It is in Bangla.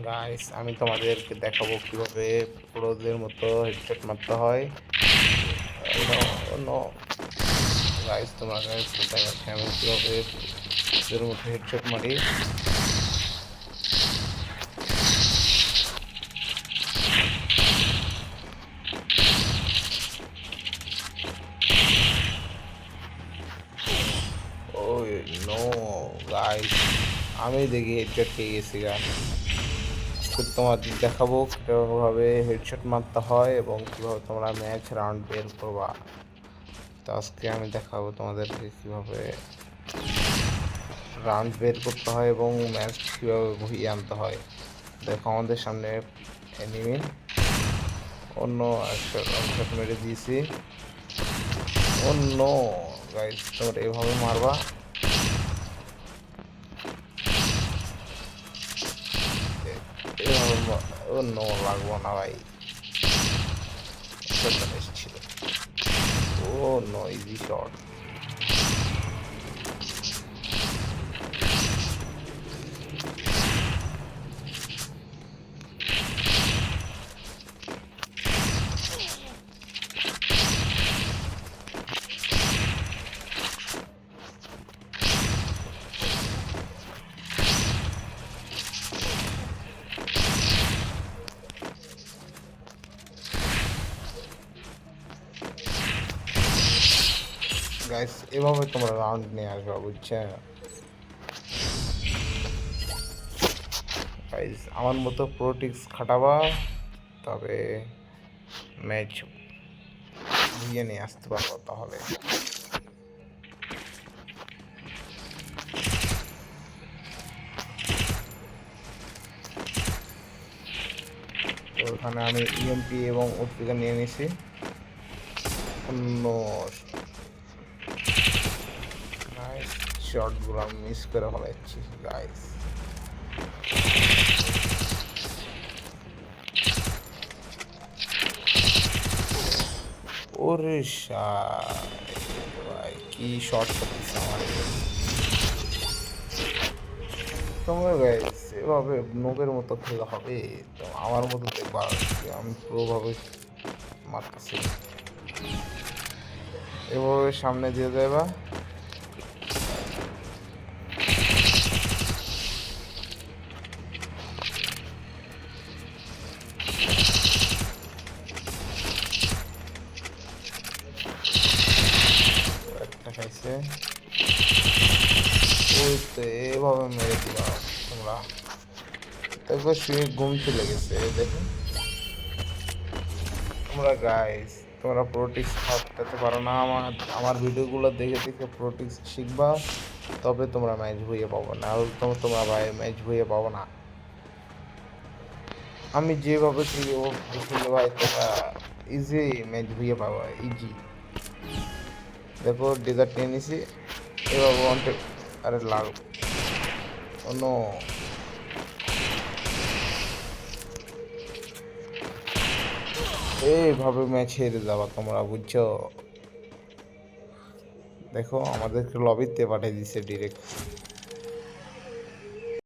গাইস আমি তোমাদেরকে দেখাবো কিভাবে প্রোদের মতো হেডশট মারতে হয়। নো নো গাইস, তোমরা গাইস দেখাচ্ছি আমি কিভাবে প্রোদের মতো হেডশট মারি। ওই নো গাইস, আমি দেখি হেডশট পেয়ে গেছি গা। তোমাদের দেখাবো কীভাবে হেডশট মারতে হয় এবং কীভাবে তোমরা ম্যাচ রাউন্ড বের করবা। তো আজকে আমি দেখাবো তোমাদেরকে কীভাবে রাউন্ড বের করতে হয় এবং ম্যাচ কীভাবে বহিয়ে আনতে হয়। দেখো আমাদের সামনে এনিমি অন্য শট মেরে দিয়েছি। অন্য গাইস, তোমরা এভাবে মারবা। অন্য লাগবো না ভাই, ছিল। ও নো, ইজি শট। গাইস এভাবে তোমরা রাউন্ড নিয়ে আসবা, বুঝছো গাইস? আমার মতো প্রোটিক্স খাটাবা, তবে ম্যাচ বুঝিয়ে নিয়ে আসতে পারবো। তাহলে তো ওখানে আমি ইএমপি এবং ওটিকা নিয়ে নিছি। অন্য শটগুলো আমি মিস করে ফেলাচ্ছি গাইস। ওরে ভাই, কি শট করতেছে আমার। তোমরা গাইস এভাবে নোবের মতো খেলা হবে? তো আমার মতো দেখবা, আমি পুরোভাবে মারতেছি। এভাবে সামনে দিয়ে যাবা। একটা খাইছে। ওই তো এভাবে মেরে দিবা তোমরা। একবার শুয়ে ঘুম চলে গেছে। দেখো তোমরা গাইস, তোমরা প্রোটিক্স খাটাতে পারো না। আমার ভিডিওগুলো দেখে দেখে প্রোটিক্স শিখবা, তবে তোমরা ম্যাচ ভুইয়ে পাবো না। আর তোমরা ভাই ম্যাচ ভুইয়ে পাবো না। আমি যেভাবে খেলি ও খেলে ভাই, তোমরা ইজি ম্যাচ ভুইয়ে পাবো, ইজি। দেখো ডেজার্ট নিয়ে নিছি। এভাবে ওয়ান্টেড। আরে লাল অন্য এইভাবে ম্যাচ হেরে যাবা তোমরা, বুঝছো? দেখো আমাদেরকে লবিতে পাঠিয়ে দিছে ডিরেক্ট।